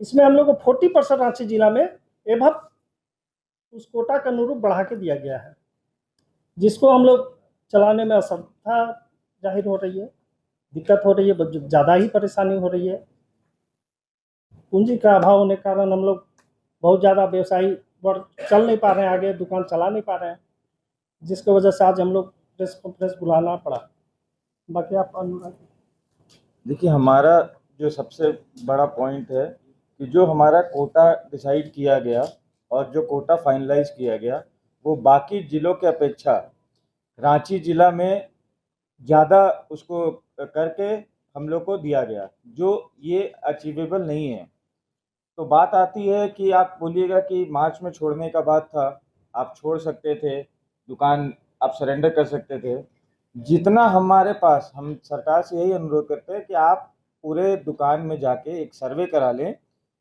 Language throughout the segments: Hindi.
इसमें हम लोग को 40% रांची जिला में एभव उस कोटा के अनुरूप बढ़ा के दिया गया है, जिसको हम लोग चलाने में असमर्था जाहिर हो रही है, दिक्कत हो रही है, ज़्यादा ही परेशानी हो रही है। पूंजी का अभाव होने के कारण हम लोग बहुत ज़्यादा व्यवसायी चल नहीं पा रहे हैं, आगे दुकान चला नहीं पा रहे हैं, जिसकी वजह से आज हम लोग प्रेस कॉन्फ्रेंस बुलाना पड़ा। बाकी आप अनुराग। देखिए, हमारा जो सबसे बड़ा पॉइंट है कि जो हमारा कोटा डिसाइड किया गया और जो कोटा फाइनलाइज किया गया वो बाकी ज़िलों के अपेक्षा रांची ज़िला में ज़्यादा उसको करके हम लोग को दिया गया, जो ये अचीवेबल नहीं है। तो बात आती है कि आप बोलिएगा कि मार्च में छोड़ने का बात था, आप छोड़ सकते थे, दुकान आप सरेंडर कर सकते थे। जितना हमारे पास, हम सरकार से यही अनुरोध करते हैं कि आप पूरे दुकान में जाके एक सर्वे करा लें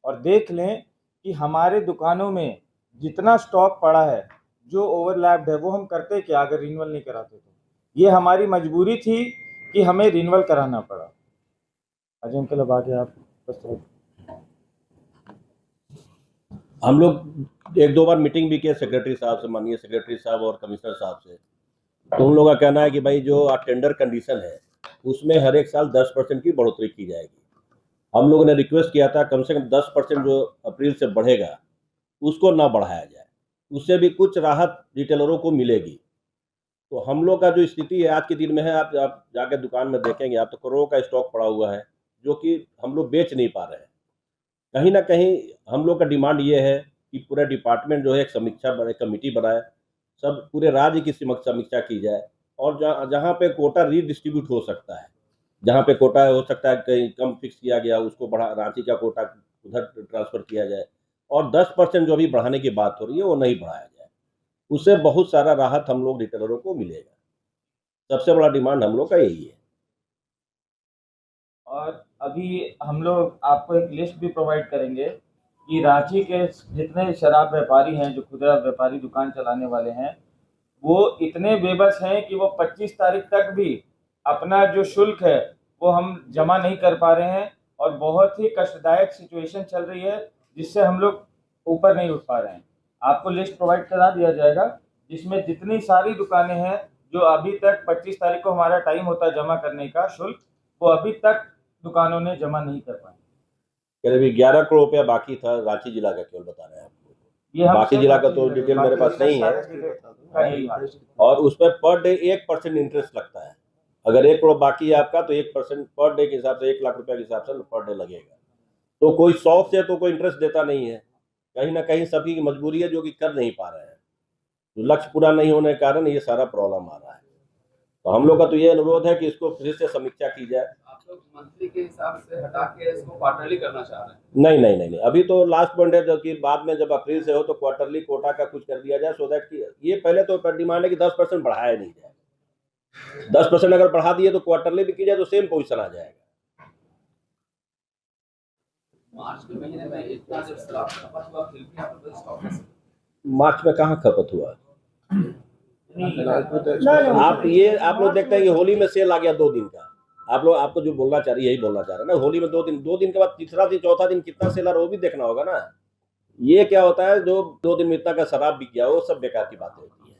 और देख लें कि हमारे दुकानों में जितना स्टॉक पड़ा है, जो ओवरलैप्ड है, वो हम करते क्या अगर रिन्यूअल नहीं कराते तो। ये हमारी मजबूरी थी कि हमें रिन्यूअल कराना पड़ा। अजय अंकल, अब आगे आप बस। हम लोग एक दो बार मीटिंग भी किए सेक्रेटरी साहब से, माननीय सेक्रेटरी साहब और कमिश्नर साहब से। तो उन लोगों का कहना है कि भाई जो टेंडर कंडीशन है उसमें हर एक साल 10% की बढ़ोतरी की जाएगी। हम लोगों ने रिक्वेस्ट किया था कम से कम 10% जो अप्रैल से बढ़ेगा उसको ना बढ़ाया जाए, उससे भी कुछ राहत रिटेलरों को मिलेगी। तो हम लोग का जो स्थिति है आज के दिन में है, आप जाकर दुकान में देखेंगे आप तो करोड़ों का स्टॉक पड़ा हुआ है जो कि हम लोग बेच नहीं पा रहे हैं। कहीं ना कहीं हम लोग का डिमांड ये है कि पूरा डिपार्टमेंट जो है एक समीक्षा बनाए, कमेटी बनाए, सब पूरे राज्य की समीक्षा की जाए और जहाँ पे कोटा रीडिस्ट्रीब्यूट हो सकता है, जहाँ पे कोटा हो सकता है कहीं कम फिक्स किया गया उसको बढ़ा, रांची का कोटा उधर ट्रांसफर किया जाए और 10% जो अभी बढ़ाने की बात हो रही है वो नहीं बढ़ाया जाए, उससे बहुत सारा राहत हम लोग रिटेलरों को मिलेगा। सबसे बड़ा डिमांड हम लोग का यही है। और अभी हम लोग आपको एक लिस्ट भी प्रोवाइड करेंगे कि रांची के जितने शराब व्यापारी हैं, जो खुदरा व्यापारी दुकान चलाने वाले हैं, वो इतने बेबस हैं कि वो 25 तारीख तक भी अपना जो शुल्क है वो हम जमा नहीं कर पा रहे हैं और बहुत ही कष्टदायक सिचुएशन चल रही है जिससे हम लोग ऊपर नहीं उठ पा रहे हैं। आपको लिस्ट प्रोवाइड करा दिया जाएगा जिसमें जितनी सारी दुकानें हैं जो अभी तक 25 तारीख को हमारा टाइम होता है जमा करने का शुल्क, वो अभी तक दुकानों ने जमा नहीं कर पाए। करीब 11 करोड़ रुपया बाकी था रांची जिला का, केवल बता रहे हैं आपको। बाकी जिला का तो डिटेल मेरे पास नहीं है और उस पर पर डे 1% इंटरेस्ट लगता है। अगर 1 करोड़ बाकी है आपका तो 1% पर डे के हिसाब से 1 लाख रुपया के हिसाब से पर डे लगेगा। तो कोई शौक से तो कोई इंटरेस्ट देता नहीं है, कहीं ना कहीं सभी की मजबूरी है जो कि कर नहीं पा रहे हैं, तो लक्ष्य पूरा नहीं होने के कारण ये सारा प्रॉब्लम आ रहा है। तो हम लोग का तो ये अनुरोध है कि इसको फिर से समीक्षा की जाए। आप लोग मंथली के हिसाब से हटा के इसको क्वार्टरली करना चाह रहे हैं? नहीं, अभी तो लास्ट पॉइंट है जो कि बाद में जब अप्रैल से हो तो क्वार्टरली कोटा का कुछ कर दिया जाए, सो दैट कि ये पहले तो डिमांड है कि 10% बढ़ाया नहीं जाए। 10% अगर बढ़ा दिए तो क्वार्टरली भी की जाए तो सेम पोजीशन आ जाएगा। मार्च के महीने में इतना जब शराब खपत हुआ फिर भी आप लोग स्टॉक में, मार्च में कहाँ खपत हुआ? आप लोग देखते हैं कि होली में सेल आ गया 2 दिन का। आपको जो बोलना चाह रही है यही बोलना चाह रहे हैं ना, होली में 2 दिन के बाद तीसरा दिन चौथा दिन कितना सेल आ रहा है वो भी देखना होगा ना। ये क्या होता है जो 2 दिन में इतना का शराब बिक गया वो सब बेकार की बातें होती है।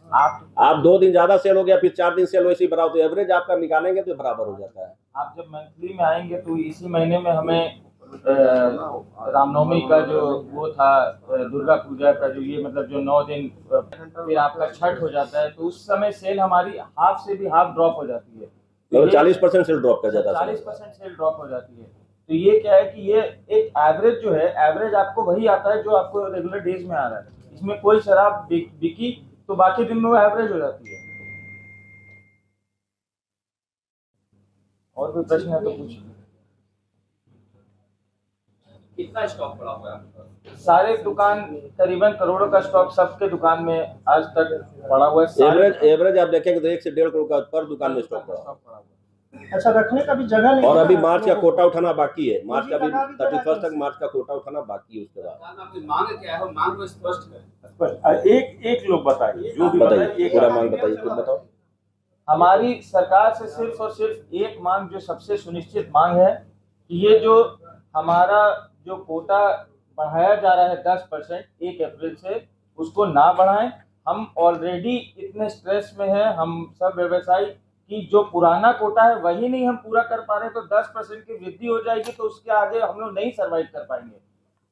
आप 2 दिन ज्यादा सेल हो गया फिर 4 दिन सेल वैसे ही बराबर, तो एवरेज आपका निकालेंगे तो बराबर हो जाता है। आप जब मंथली में आएंगे तो इसी महीने में हमें रामनवमी का जो वो था, दुर्गा पूजा का जो ये मतलब जो 9 दिन, फिर आपका छठ हो जाता है, तो उस समय सेल हमारी हाफ से भी हाफ ड्रॉप हो जाती है। तो 40% सेल ड्रॉप कर जाता है, 40% सेल ड्रॉप हो जाती है। तो ये क्या है कि ये एक एवरेज जो है, एवरेज आपको वही आता है जो आपको रेगुलर डेज में आ रहा है। इसमें कोई शराब बिकी तो बाकी दिन में वो एवरेज हो जाती है। और कोई प्रश्न है तो पूछिए। कितना स्टॉक पड़ा हुआ है? सारे दुकान करीबन करोड़ों का स्टॉक सबके दुकान में आज तक पड़ा हुआ है। एवरेज आप देखेंगे तो 1 से 1.5 करोड़ का पर दुकान में स्टॉक पड़ा हुआ है। अच्छा, रखने का भी जगह नहीं। और अभी मार्च का कोटा उठाना बाकी है, मार्च का भी 31 तक मार्च का कोटा उठाना बाकी है। उसके बाद आपकी मांग क्या है, मांग को स्पष्ट करें। एक लोग बताइए, जो भी बताइए, पूरा मांग बताइए, खुद बताओ। हमारी सरकार से सिर्फ और सिर्फ एक मांग जो सबसे सुनिश्चित मांग है कि ये जो हमारा जो कोटा बढ़ाया जा रहा है 10% 1 अप्रैल से, उसको ना बढ़ाएं। हम ऑलरेडी इतने स्ट्रेस में हैं, हम सब व्यवसायी कि जो पुराना कोटा है वही नहीं हम पूरा कर पा रहे, तो 10% की वृद्धि हो जाएगी, तो उसके आगे हम लोग नहीं सर्वाइव कर पाएंगे।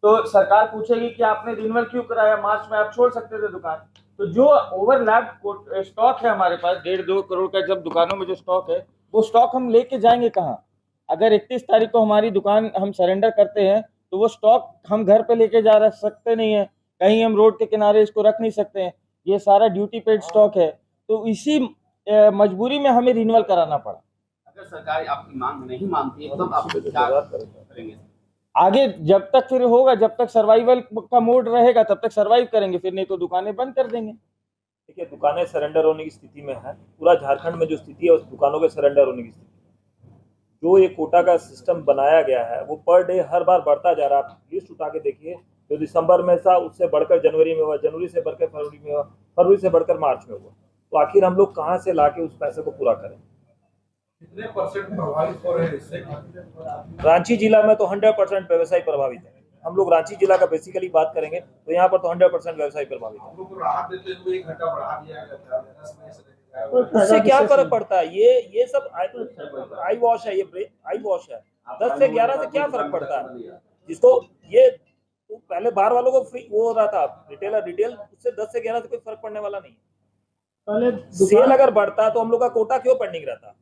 तो सरकार पूछेगी कि आपने रिन्यूअल क्यों कराया, मार्च में आप छोड़ सकते थे दुकान। तो जो ओवरलैप स्टॉक है हमारे पास 1.5-2 करोड़ का, जब दुकानों में जो स्टॉक है वो स्टॉक हम लेके जाएंगे कहाँ? अगर 31 तारीख को हमारी दुकान हम सरेंडर करते हैं तो वो स्टॉक हम घर पे लेके जा सकते नहीं है, कहीं हम रोड के किनारे इसको रख नहीं सकते हैं, ये सारा ड्यूटी पेड स्टॉक है। तो इसी मजबूरी में हमें रिन्यूअल कराना पड़ा। अगर सरकार आपकी मांग नहीं मानती है तब आप क्या करेंगे? आगे जब तक फिर होगा, जब तक सर्वाइवल का मोड रहेगा तब तक सर्वाइव करेंगे, फिर नहीं तो दुकानें बंद कर देंगे। देखिए, दुकानें सरेंडर होने की स्थिति में है, पूरा झारखंड में जो स्थिति है उस दुकानों के सरेंडर होने की स्थिति। जो ये कोटा का सिस्टम बनाया गया है वो पर डे हर बार बढ़ता जा रहा है। आप लिस्ट उठा के देखिए, जो दिसंबर में था उससे बढ़कर जनवरी में हुआ, जनवरी से बढ़कर फरवरी में हुआ, फरवरी से बढ़कर मार्च में हुआ। तो आखिर हम लोग कहाँ से लाके उस पैसे को पूरा करें? कितने परसेंट प्रभावित हो रहे हैं इससे? रांची जिला में तो 100% व्यवसाय प्रभावित है। हम लोग रांची जिला का बेसिकली बात करेंगे तो यहाँ पर तो 100% व्यवसाय प्रभावित है। हम लोग को राहत देते हुए 1 घंटा बढ़ा दिया गया था, 10 बजे से लेकर 11 इससे क्या फर्क पड़ता है? ये सब आई वॉश है, ये आई वॉश है। 10 से 11 से क्या फर्क पड़ता है? जिसको ये तो पहले बाहर वालों को फ्री वो हो रहा था, रिटेल उससे 10 से 11 से कोई फर्क पड़ने वाला नहीं। पहले सेल अगर बढ़ता तो हम लोग का कोटा क्यों पेंडिंग रहता?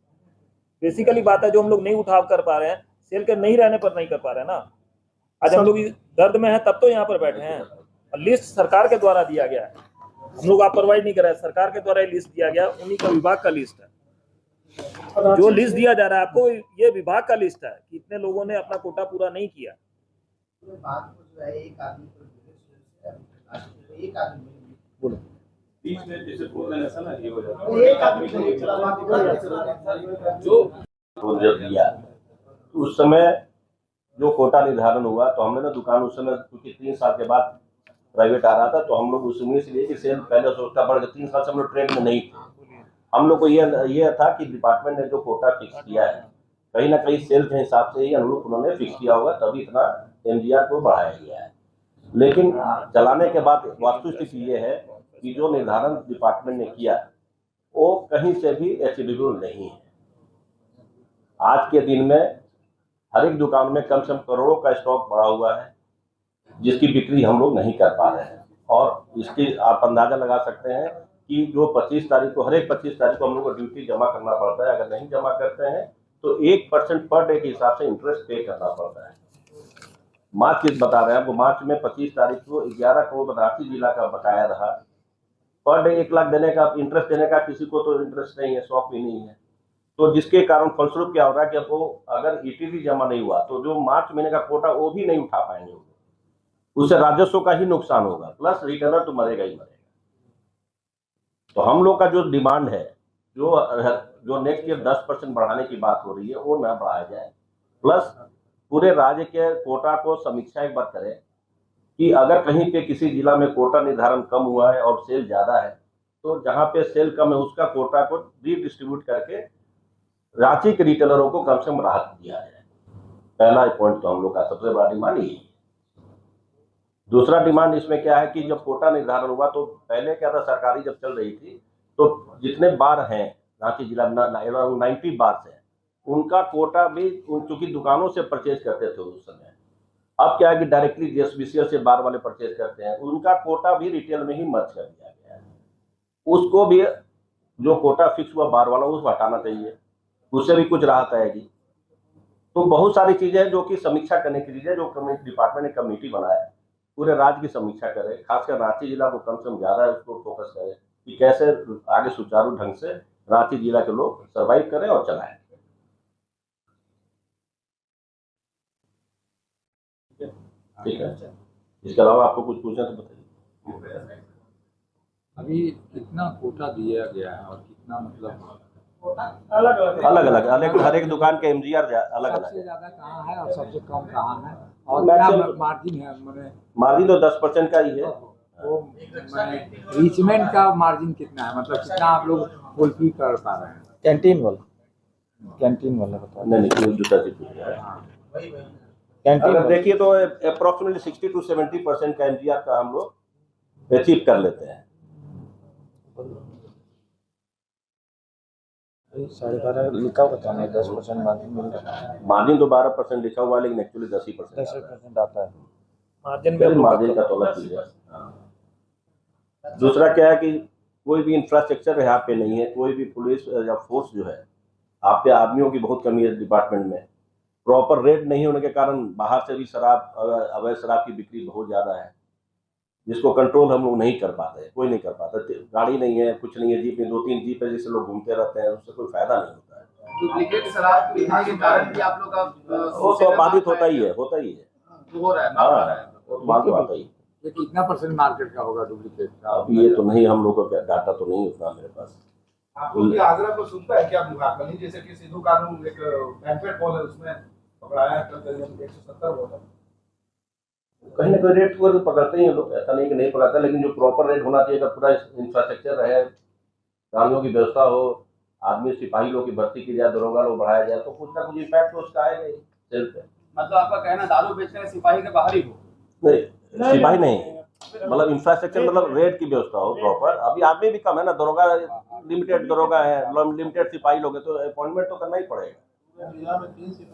बेसिकली बात है जो हम लोग नहीं उठा कर पा रहे हैं, सेल के नहीं रहने पर नहीं कर पा रहे हैं ना। आज हम लोग दर्द में हैं तब तो यहाँ पर बैठे हैं, और लिस्ट सरकार के द्वारा दिया गया है, हम लोग आप प्रोवाइड नहीं कर रहे हैं, सरकार के द्वारा लिस्ट दिया गया, उन्हीं का विभाग का लिस्ट है। जो लिस्ट दिया जा रहा है आपको, ये विभाग का लिस्ट है कि इतने लोगों ने अपना कोटा पूरा नहीं किया। बोलो तो जब दिया उस समय जो कोटा निर्धारण हुआ तो हमने ना दुकान उस समय, क्योंकि 3 साल के बाद प्राइवेट आ रहा था, तो हम लोग उस उम्मीद से लिए कि सेल पहले सोचता बढ़ गया। 3 साल से हम लोग ट्रेड में नहीं थे। हम लोग को ये था कि डिपार्टमेंट ने जो कोटा फिक्स किया है कहीं ना कहीं सेल के हिसाब से ही अनुरूप उन्होंने फिक्स किया होगा, तभी इतना MGR को बढ़ाया गया है। लेकिन चलाने के बाद वास्तुस्थिति ये है कि जो निर्धारण डिपार्टमेंट ने किया वो कहीं से भी अचीवेबल नहीं है। आज के दिन में हर एक दुकान में कम से कम करोड़ों का स्टॉक बढ़ा हुआ है, जिसकी बिक्री हम लोग नहीं कर पा रहे हैं। और इसकी आप अंदाजा लगा सकते हैं कि जो 25 तारीख को, हर एक 25 तारीख को हम लोग को ड्यूटी जमा करना पड़ता है। अगर नहीं जमा करते हैं तो 1% पर डे के हिसाब से इंटरेस्ट पे करना पड़ता है। मार्च की बता रहे हैं आपको, मार्च में 25 तारीख को 11 करोड़ रांची जिला का बकाया रहा। पर डे 1 लाख देने का, इंटरेस्ट देने का किसी को तो इंटरेस्ट नहीं है, शौक भी नहीं है। तो जिसके कारण फलस्वरूप क्या हो रहा है कि अब वो अगर ETD जमा नहीं हुआ तो जो मार्च महीने का कोटा वो भी नहीं उठा पाएंगे, उससे राजस्व का ही नुकसान होगा, प्लस रिटेलर तो मरेगा ही मरेगा। तो हम लोग का जो डिमांड है, जो नेक्स्ट ईयर 10% बढ़ाने की बात हो रही है, वो ना बढ़ाया जाए। प्लस पूरे राज्य के कोटा को समीक्षा एक बार करें कि अगर कहीं पे किसी जिला में कोटा निर्धारण कम हुआ है और सेल ज्यादा है, तो जहां पे सेल कम है उसका कोटा को रीडिस्ट्रीब्यूट करके रांची के रिटेलरों को कम से कम राहत दिया जाए। पहला पॉइंट तो हम लोग का सबसे बड़ा डिमांड यही है। दूसरा डिमांड इसमें क्या है कि जब कोटा निर्धारण हुआ तो पहले क्या था, सरकारी जब चल रही थी तो जितने बार हैं रांची जिला में 90 बार से, उनका कोटा भी चूंकि दुकानों से परचेज करते थे उस समय। अब क्या है कि डायरेक्टली DSBCL से बार वाले परचेज करते हैं, उनका कोटा भी रिटेल में ही मर्ज कर दिया गया है। उसको भी जो कोटा फिक्स हुआ बार वाला उसको हटाना चाहिए, उससे भी कुछ राहत आएगी। तो बहुत सारी चीजें हैं जो कि समीक्षा करने की चीजें, जो डिपार्टमेंट ने कमेटी बनाया है, पूरे राज्य की समीक्षा करे, खासकर रांची जिला को कम से कम ज्यादा उसको फोकस करे कि कैसे आगे सुचारू ढंग से रांची जिला के लोग सर्वाइव करें और चलाएं। ठीक है, इसके अलावा आपको कुछ पूछना तो बताइए। अभी कितना कोटा दिया गया है और कितना मतलब अलग हर एक दुकान के MGR अलग अलग सबसे ज्यादा कहाँ है और सबसे कम कहाँ है, और मैक्सिमम क्या मार्जिन है? मैंने मार्जिन तो 10% का ही है। वो मैंने रीचमेंट का मार्जिन कितना है, मतलब कितना आप लोग फुलफिल कर पा रहे हैं? कैंटीन वाला बता। नहीं जूता से पूछ रहा है। कैंटीन अगर देखिए तो अप्रोक्सीमेटली 60 to 70% का एमजीआर का हम लोग अचीव कर लेते हैं। 12.5 लिखा हुआ था ना, 10% मार्जिन मिल रहा है, मार्जिन तो 12% लिखा हुआ है, लेकिन एक्चुअली 10% 10% आता है। मार्जिन में हम लोग मार्जिन का तोला कीजिए। दूसरा क्या है कि कोई भी इंफ्रास्ट्रक्चर यहाँ पे नहीं है, कोई भी पुलिस या फोर्स जो है, आपके आदमियों की बहुत कमी है डिपार्टमेंट में। प्रॉपर रेट नहीं होने के कारण बाहर से भी शराब, अवैध शराब की बिक्री बहुत ज्यादा है, जिसको कंट्रोल हम लोग नहीं कर पाते, कोई नहीं कर पाता। गाड़ी नहीं है, कुछ नहीं है, जीप में 2-3 जीप है जिससे लोग घूमते रहते हैं, उससे कोई फायदा नहीं होता है। डुप्लीकेट शराब पीने के कारण भी आप लोग का वो तो बाधित होता ही है, हो रहा है, माल हो रहा है। वो माल तो आता ही है। ये कितना % मार्केट का होगा डुप्लीकेट का? अब ये तो नहीं, हम लोग का डाटा तो नहीं उतना मेरे पास। आप लोग की आगरा को सुनता है क्या विभाग? कहीं जैसे कि सिद्धू कानून एक बैंक्वेट हॉल है, उसमें पकड़ाया करीब 170 बोतल। कहीं ना कहीं रेट को तो पकड़ते ही हैं लोग, ऐसा नहीं कि नहीं पकड़ते, लेकिन जो प्रॉपर रेट होना चाहिए, अगर पूरा इंफ्रास्ट्रक्चर रहे, गाड़ियों की व्यवस्था हो, आदमी सिपाही लोग की भर्ती की जाए, दरोगा लोग बढ़ाया जाए, तो कुछ ना कुछ इम्पैक्ट तो उसका आएगा ही सेल पे। मतलब आपका कहना दारू बेचने वाले सिपाही के बाहर ही हो? नहीं, सिपाही नहीं, मतलब इंफ्रास्ट्रक्चर, मतलब रेट की व्यवस्था हो प्रॉपर। अभी आदमी भी कम है ना, दरोगा लिमिटेड दरोगा है, लिमिटेड सिपाही लोग हैं, तो अपॉइंटमेंट तो करना ही पड़ेगा।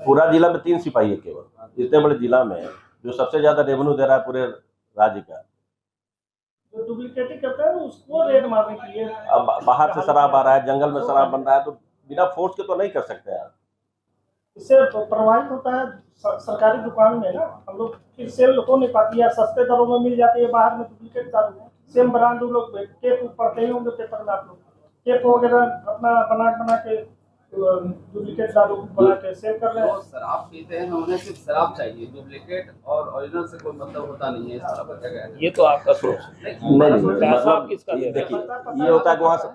पूरा जिला में 3 सिपाही है केवल, इतने बड़े जिला में, जो सबसे ज्यादा रेवेन्यू दे रहा है पूरे राज्य का। जो डुप्लीकेटिंग करता है उसको रेड मारने के लिए अब बाहर से शराब आ रहा है, जंगल में शराब बन रहा है, तो बिना फोर्स के तो नहीं कर सकते आप। इससे प्रभावित होता है सरकारी दुकान में ना, हम लोग फिर सेल हो नहीं पाती है, सस्ते दरों में मिल जाती है बाहर में डुप्लीकेट दारू। सेम ब्रांड लोग केप पढ़ते ही होंगे पेपर में, आप लोग केप वगैरह अपना बना के डुप्लीकेट दारू बना के सेल कर रहे हैं। जो शराब पीते हैं उन्हें सिर्फ शराब चाहिए, डुप्लीकेट और ओरिजिनल से कोई मतलब होता नहीं है। इस तरह का क्या है? ये तो आपका सोच है। नहीं, पैसा आप मतलब किसका दे रहे हैं? देखिए, ये होता है कि वहाँ से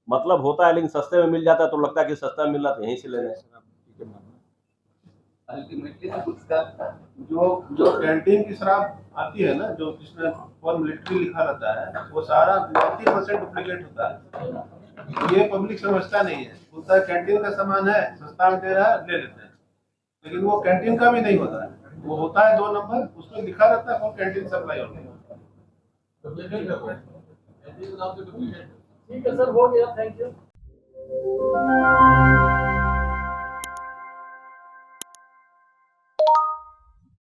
मतलब होता है, लेकिन सस्ते में मिल जाता है तो लगता है कि सस्ता मिल रहा है तो यहीं से ले रहे हैं। अल्टीमेटली तो उसका जो कैंटीन की शराब आती है ना, जो जिसमें फॉर मिलिट्री लिखा रहता है, वो सारा 90% डुप्लीकेट होता है। ये पब्लिक समझता नहीं है, बोलता है कैंटीन का सामान है, सस्ता में दे रहा है, ले लेते हैं। लेकिन वो कैंटीन का भी नहीं होता है, वो होता है 2 नंबर, उसमें लिखा रहता है फॉर कैंटीन सप्लाई होता है। ठीक है सर, हो गया, थैंक यू।